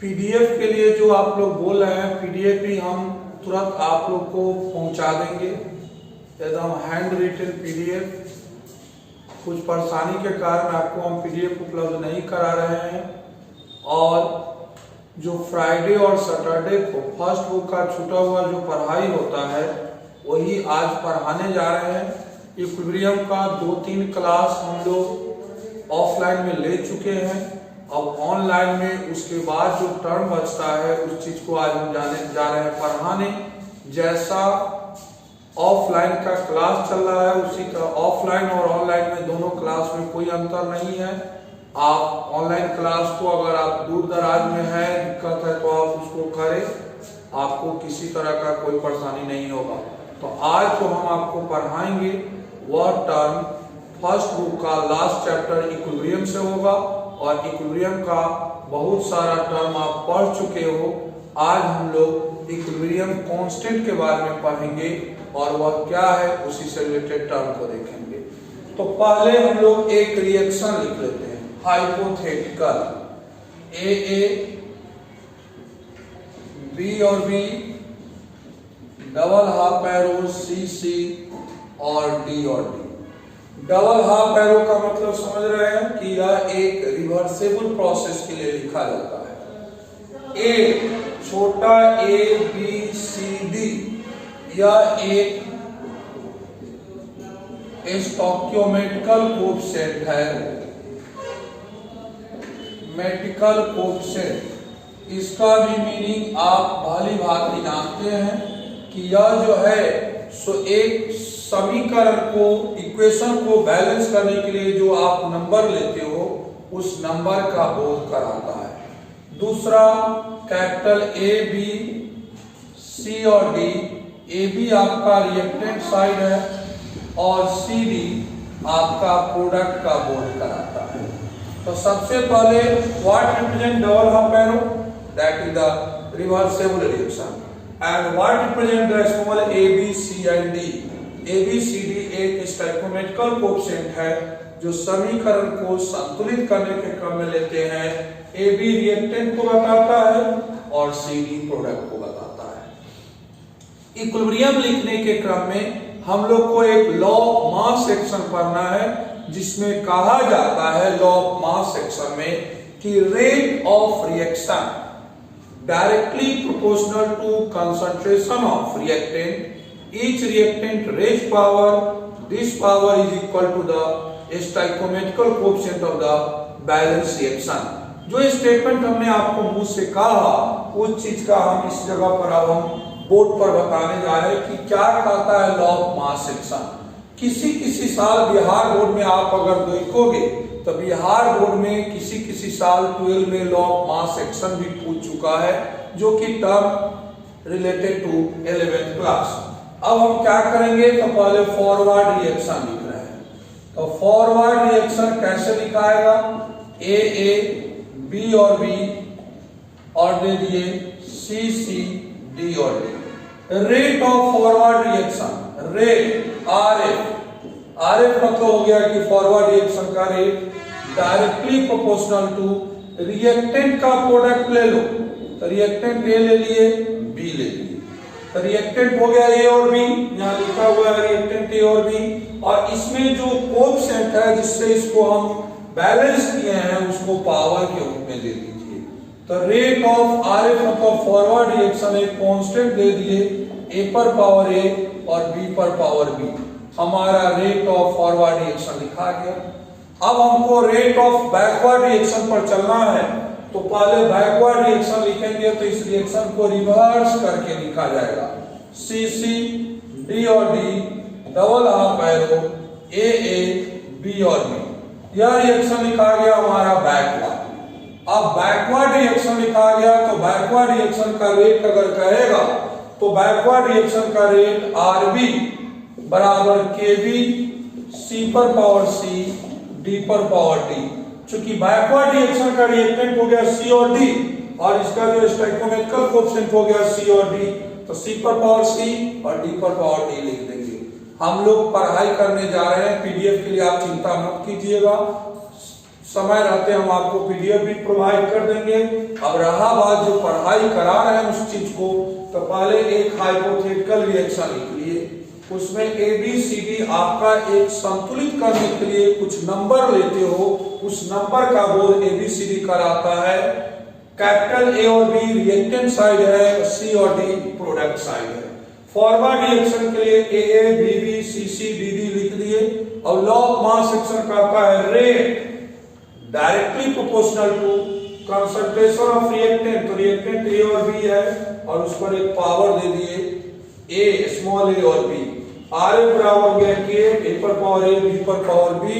PDF के लिए जो आप लोग बोल रहे हैं, पीडीएफ भी हम तुरंत आप लोग को पहुंचा देंगे, एकदम हैंड रिटन पीडीएफ। कुछ परेशानी के कारण आपको हम पीडीएफ उपलब्ध नहीं करा रहे हैं। और जो फ्राइडे और सैटरडे को फर्स्ट बुक का छूटा हुआ जो पढ़ाई होता है वही आज पढ़ाने जा रहे हैं। इक्विलिब्रियम का 2-3 क्लास हम लोग ऑफलाइन में ले चुके हैं। अब ऑनलाइन में उसके बाद जो टर्म बचता है उस चीज को आज हम जा रहे हैं पढ़ाने। जैसा ऑफलाइन का क्लास चल रहा है उसी का ऑफलाइन और ऑनलाइन में दोनों क्लास में कोई अंतर नहीं है। आप ऑनलाइन क्लास को अगर आप दूर दराज में है, दिक्कत है, तो आप उसको करें, आपको किसी तरह का कोई परेशानी नहीं होगा। तो आज जो हम आपको पढ़ाएंगे वह टर्म फर्स्ट बुक का लास्ट चैप्टर इक्विलिब्रियम से होगा। और इक्विलिब्रियम का बहुत सारा टर्म आप पढ़ चुके हो। आज हम लोग इक्विलिब्रियम कांस्टेंट के बारे में पढ़ेंगे और वह क्या है उसी से रिलेटेड टर्म को देखेंगे। तो पहले हम लोग एक रिएक्शन लिख लेते हैं, हाइपोथेटिकल ए बी और B, double half arrow C और डी। डबल हाफ एरो का मतलब समझ रहे हैं कि यह एक रिवर्सेबल प्रोसेस के लिए लिखा जाता है। ए छोटा ए बी सी डी यह एक स्टोइकियोमेट्रिकल कोएफिशिएंट है, मेट्रिकल कोएफिशिएंट। इसका भी मीनिंग आप भली भांति जानते हैं कि यह जो है सो एक समीकरण को, इक्वेशन को बैलेंस करने के लिए जो आप नंबर लेते हो उस नंबर का बोध कराता है। दूसरा कैपिटल ए बी सी और डी, ए बी आपका रिएक्टेंट साइड है और सी डी आपका प्रोडक्ट का बोध कराता है। तो सबसे पहले what represent double half arrow, that is the reversible reaction. And what represent the small A B C and D, A B C D एक स्टोइकियोमेट्रिकल कोएफिशिएंट है जो समीकरण को संतुलित करने के क्रम में लेते हैं। ए बी रिएक्टेंट को बताता है और सी डी प्रोडक्ट को बताता है। इक्विलिब्रियम लिखने के क्रम में हम लोग को एक लॉ ऑफ मास सेक्शन पढ़ना है, जिसमें कहा जाता है लॉ ऑफ मास सेक्शन में कि rate of reaction directly proportional to concentration of reactant, each reactant raised power, this power is equal to the stoichiometrical coefficient of the balance reaction। जो statement हमने आपको मुंह से कहा उस चीज का हम इस जगह पर अब हम बोर्ड पर बताने जा रहे हैं कि क्या कहता है लॉ ऑफ मास सेक्शन। किसी साल बिहार बोर्ड में आप अगर देखोगे तो बिहार बोर्ड में किसी साल 12 में लॉ ऑफ मास सेक्शन भी पूछ चुका है, जो कि term related to 11th class. अब हम क्या करेंगे तो पहले फॉरवर्ड रिएक्शन लिख रहे हैं। तो फॉरवर्ड रिएक्शन कैसे लिखाएगा, ए बी और बी और दे दिए सी डी और D. Rate of forward reaction, rate R F मतलब हो गया कि फॉरवर्ड रिएक्शन का rate directly proportional to reactant का प्रोडक्ट ले लो। तो रिएक्टेंट ए ले लिए, बी ले लिए, तो रिएक्टेंट हो गया ए और बी, यहाँ लिखा हुआ है रिएक्टेंट ए और बी। और इसमें जो कोएफिशिएंट है जिससे इसको हम बैलेंस किए हैं उसको पावर के रूप में दे दीजिए। तो रेट ऑफ आर एफ मतलब फॉरवर्ड रिएक्शन एक कांस्टेंट दे दिए, ए पर पावर ए और बी पर पावर बी। हमारा रेट ऑफ फॉरवर्ड रिएक्शन लिखा गया। अब हमको रेट ऑफ बैकवर्ड रिएक्शन पर चलना है, तो पहले बैकवर्ड रिएक्शन लिखेंगे तो इस रिएक्शन को रिवर्स करके लिखा जाएगा, सी डी और D, double half arrow A B और बी। यह रिएक्शन लिखा गया हमारा बैकवर्ड। अब बैकवर्ड रिएक्शन लिखा गया तो बैकवर्ड रिएक्शन का रेट अगर कहेगा तो बैकवर्ड रिएक्शन का रेट आर बी बराबर के बी, सी पर पावर सी, डी पर पावर डी। चूंकि बैकवर्ड रिएक्शन का रिएक्टेंट हो गया सी और डी और इसका जो स्टोइकियोमेट्रिकल कोएफिशिएंट हो गया सी और डी, तो सी पर पावर सी और डी पर पावर डी लिख देंगे। हम लोग पढ़ाई करने जा रहे हैं, पीडीएफ के लिए आप चिंता मत कीजिएगा। समय रहते हम आपको पीडीएफ भी प्रोवाइड कर देंगे। अब रहा बात जो पढ़ाई करा रहे हैं उस चीज को, तो पहले एक हाइपोथेटिकल रिएक्शन लिख लिए, उसमें ABCD आपका एक संतुलित करने के लिए कुछ नंबर लेते हो, उस नंबर का बोल ABCD कराता है। कैपिटल A और B रिएक्टेंट साइड है, C और D प्रोडक्ट साइड है। फॉरवर्ड रिएक्शन के लिए AA BB CC DD लिख दिए। और लॉ ऑफ मास सेक्शन कहता है rate directly proportional to concentration of reactant, तो रिएक्टेंट A और B है और उस पर एक पावर दे दिए A, स्मॉल a और B। RA बराबर हो गया K, A पर पावर A, B पर पावर B।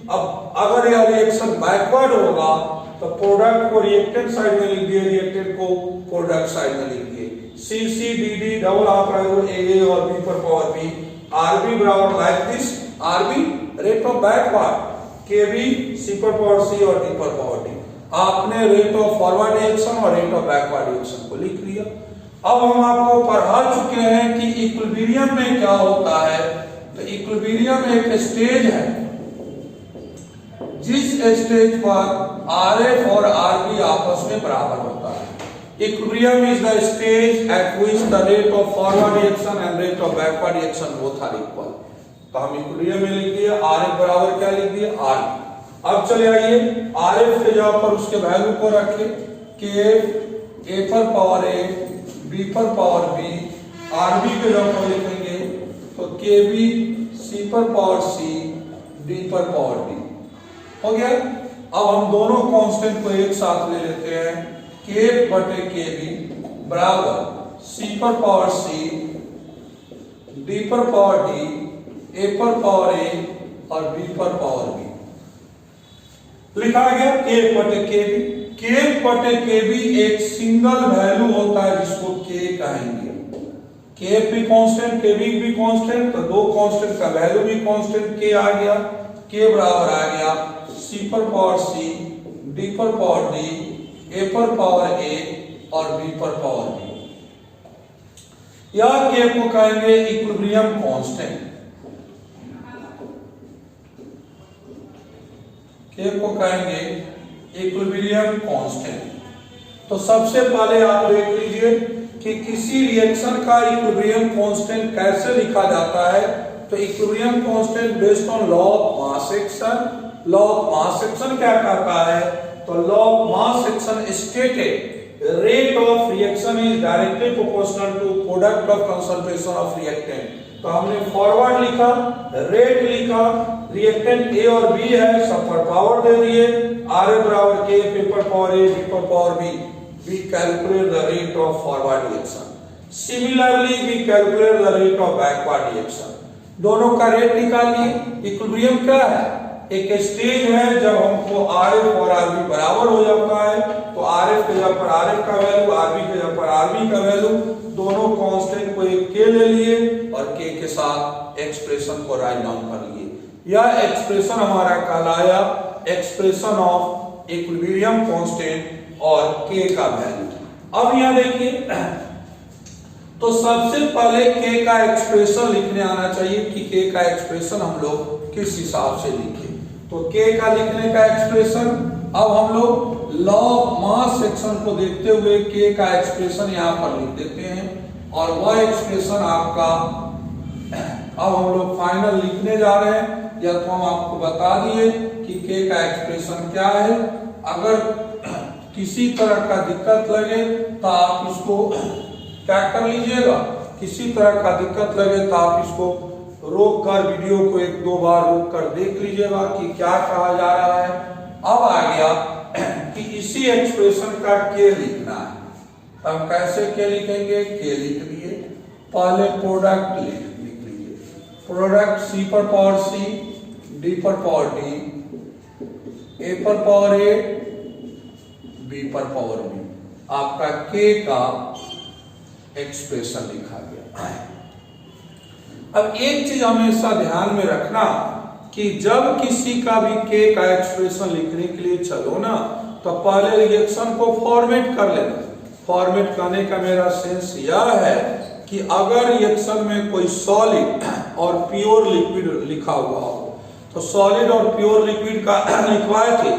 अब अगर यह रिएक्शन बैकवर्ड होगा तो प्रोडक्ट को रिएक्टेंट साइड में लिख दिए, रिएक्टेंट को प्रोडक्ट साइड में लिख दिए। CCDD डबल हाफ AA और B पर पावर B। RB बराबर like this, RB rate of backward, KB C पर पावर C और D पर पावर D। आपने रेट ऑफ फॉरवर्ड रिएक्शन और रेट ऑफ बैकवर्ड रिएक्शन को लिख लिया। अब हम आपको पढ़ा चुके हैं कि इक्विलिब्रियम में क्या होता है। तो इक्विलिब्रियम एक स्टेज है जिस स्टेज पर RF और RB आपस में बराबर होता है। Equilibrium is the stage at which the rate of forward reaction and rate of backward reaction both are equal. तो हम इक्विलिब्रियम में लिख दिए RF बराबर क्या लिख दिए RB। अब चले आइए RF के जगह पर उसके वैल्यू को रखें, KF A पर पावर A B पर पावर B, RB के जगह पर लिखेंगे तो KB C पर पावर C D पर पावर D हो गया। अब हम दोनों कांस्टेंट को एक साथ ले लेते हैं, K बटे KB बराबर C पर पावर C D पर पावर D, A पर पावर A और B पर पावर B लिखा गया। K बटे KB, K बटे KB एक सिंगल वैल्यू होता है जिसको K कहेंगे। K भी कांस्टेंट, KB भी कांस्टेंट, तो दो कांस्टेंट का वैल्यू भी कांस्टेंट K आ गया। K बराबर आ गया C पर पावर C, D पर पावर D, A पर पावर A और B पर पावर B। या K को कहेंगे इक्विलिब्रियम कांस्टेंट, K को कहेंगे इक्विलिब्रियम कांस्टेंट। तो सबसे पहले आप देख लीजिए कि किसी रिएक्शन का इक्विलिब्रियम कांस्टेंट कैसे लिखा जाता है। तो equilibrium constant based on law of mass action. Law of mass action क्या कहता है? तो law of mass action stated rate of reaction is directly proportional to product of concentration of reactant. तो हमने फॉरवर्ड लिखा, रेट लिखा, reactant A और B है, सब पर पावर दे दिए, RA बराबर K, P पर पावर A, B पर power B। We calculate the rate of forward reaction. Similarly, we calculate the rate of backward reaction. दोनों का रेट निकालिए। इक्विलिब्रियम क्या है? एक स्टेज है जब हमको RF और RB बराबर हो जाता है, तो RF के जगह पर RF का वैल्यू, RB के जगह पर RB का वैल्यू, दोनों कांस्टेंट को एक K ले लिए और K के साथ एक्सप्रेशन को राइट डाउन कर लिए। यह एक्सप्रेशन हमारा कहलाया एक्सप्रेशन ऑफ इक्विलिब्रियम कांस्टेंट और K का वैल्यू। अब यहां देखिए, तो सबसे पहले K का एक्सप्रेशन लिखने आना चाहिए कि K का एक्सप्रेशन हम लोग किस हिसाब से लिखें। तो K का लिखने का एक्सप्रेशन, अब हम लोग लॉ ऑफ मास सेक्शन को देखते हुए K का एक्सप्रेशन यहाँ पर लिख देते हैं और वह एक्सप्रेशन आपका अब हम लोग फाइनल लिखने जा रहे हैं। या तो हम आपको बता दिए कि K का एक्सप्रेशन क्या है। अगर किसी तरह का दिक्कत लगे तो आप इसको क्या कर लीजिएगा, किसी तरह का दिक्कत लगे तो आप इसको रोक कर वीडियो को एक दो बार रोक कर देख लीजिएगा कि क्या कहा जा रहा है। अब आ गया कि इसी एक्सप्रेशन का K लिखना है। हम कैसे K लिखेंगे? K लिख दिए, पहले प्रोडक्ट लिख लीजिए, प्रोडक्ट C पर पावर C, D पर पावर D, A पर पावर A, B पर पावर B। आपका K का एक्सप्रेशन लिखा गया। अब एक चीज हमेशा ध्यान में रखना कि जब किसी का भी K का एक्सप्रेशन लिखने के लिए चलो ना, तो पहले रिएक्शन को फॉर्मेट कर लेना। फॉर्मेट करने का मेरा सेंस यह है कि अगर रिएक्शन में कोई सॉलिड और प्योर लिक्विड लिखा हुआ हो, तो सॉलिड और प्योर लिक्विड का लिखवाए थे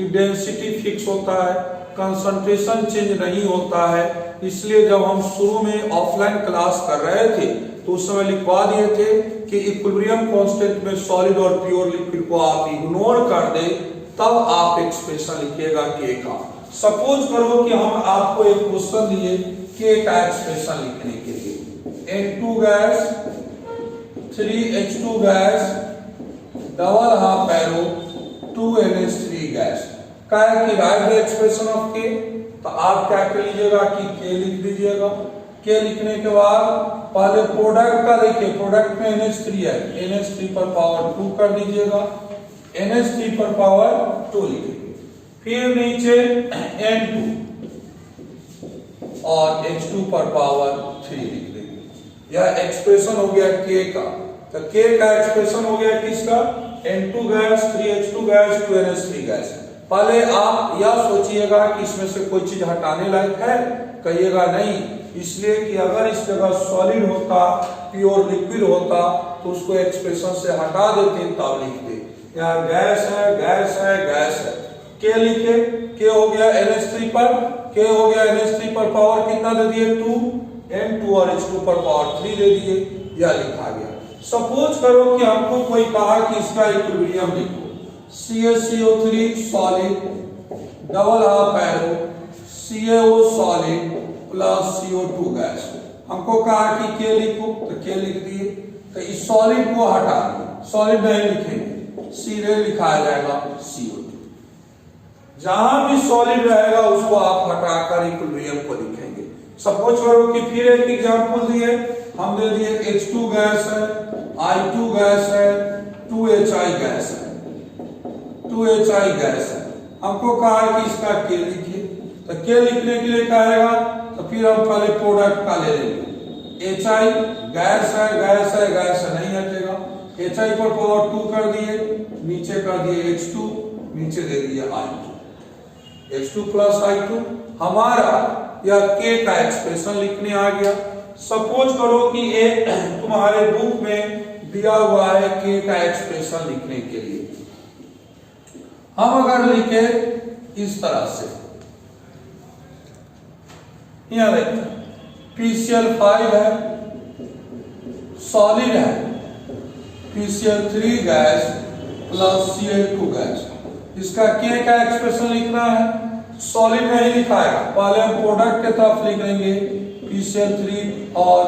कि डेंसिटी फिक्स होता है, कंसंट्रेशन चेंज नहीं होता है। इसलिए जब हम शुरू में ऑफलाइन क्लास कर रहे थे तो उस समय लिखवा दिए थे कि इक्विलिब्रियम कांस्टेंट में सॉलिड और प्योर लिक्विड को आप इग्नोर कर दे, तब आप एक्सप्रेशन लिखिएगा के का। सपोज करो कि हम आपको एक क्वेश्चन दिए के का एक्सप्रेशन लिखने के लिए, N2 gas 3H2 gas double half arrow 2NH3 gas का है कि राइट द एक्सप्रेशन ऑफ के। तो आप क्या कर लीजिएगा कि के लिख दीजिएगा। के लिखने के बाद पहले प्रोडक्ट का देखिए, प्रोडक्ट में NH3 है, NH3 पर पावर 2 कर दीजिएगा, NH3 पर पावर 2 लिखिए। फिर नीचे N2 और H2 पर पावर 3 लिख देंगे। यह एक्सप्रेशन हो गया के का। तो के का एक्सप्रेशन हो गया किसका, N2 gas 3H2 gas 2NH3 gas. पहले आप यह सोचिएगा कि इसमें से कोई चीज हटाने लायक है, कहिएगा नहीं, इसलिए कि अगर इस जगह सॉलिड होता, प्योर लिक्विड होता तो उसको एक्सप्रेशन से हटा देते तब लिखते। यहाँ गैस है, गैस है, गैस है, के लिखे, के हो गया NH3 पर, के हो गया NH3 पर पावर कितना दे दिए 2, N2 और H2 पर पावर 3 दे दिए, यह लिखा गया। सपोज करो कि हमको कोई कहा कि इसका इक्विलिब्रियम लिखो, CaCO3 solid double half arrow CaO solid plus CO2 gas. हमको कहा कि के लिखो तो के लिख दिए। तो इस सॉलिड को हटा दिए, सॉलिड नहीं लिखेंगे, सीधे लिखा जाएगा CO2। जहां भी सॉलिड रहेगा उसको आप हटाकर इक्विलिब्रियम को लिखेंगे। सपोज करो कि फिर एक एग्जांपल दिए, हम दे दिए H2 गैस है, I2 गैस है, 2HI गैस है, 2HI गैस है। हमको कहा है कि इसका के लिखिए। तो के लिखने के लिए कहेगा तो फिर हम पहले प्रोडक्ट का ले लेंगे। HI गैस है, गैस है, गैस है, नहीं हटेगा। HI पर पावर 2 कर दिए, नीचे कर दिए H2, नीचे दे दिए I2, H2 प्लस I2। हमारा यह के का एक्सप्रेशन लिखने आ गया। सपोज करो कि एक तुम्हारे बुक में दिया हुआ है के का एक्सप्रेशन लिखने के लिए। हम अगर लिखे इस तरह से, यहां देखिए PCl5 है, सॉलिड है, PCl3 gas plus Cl2 gas. इसका के का एक्सप्रेशन लिखना है, सॉलिड नहीं लिखाएगा, पहले हम प्रोडक्ट के तरफ लिख लेंगे PCl3 और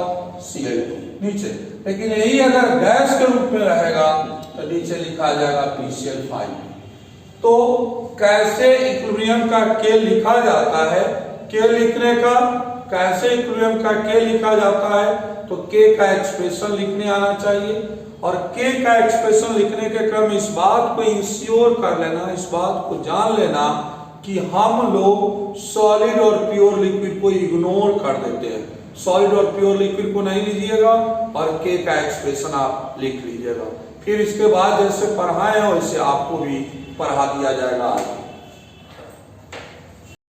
Cl2 नीचे। लेकिन यही अगर गैस के रूप में रहेगा तो नीचे लिखा जाएगा PCl5। तो कैसे इक्विलिब्रियम का के लिखा जाता है, के लिखने का कैसे इक्विलिब्रियम का के लिखा जाता है, तो के का एक्सप्रेशन लिखने आना चाहिए। और के का एक्सप्रेशन लिखने के क्रम में इस बात को इंश्योर कर लेना, इस बात को जान लेना कि हम लोग सॉलिड और प्योर लिक्विड को इग्नोर कर देते हैं। सॉलिड और प्योर लिक्विड को नहीं लीजिएगा और के का एक्सप्रेशन आप लिख लीजिएगा। फिर इसके बाद जैसे पढ़ाए हैं वैसे आपको भी पढ़ा दिया जाएगा।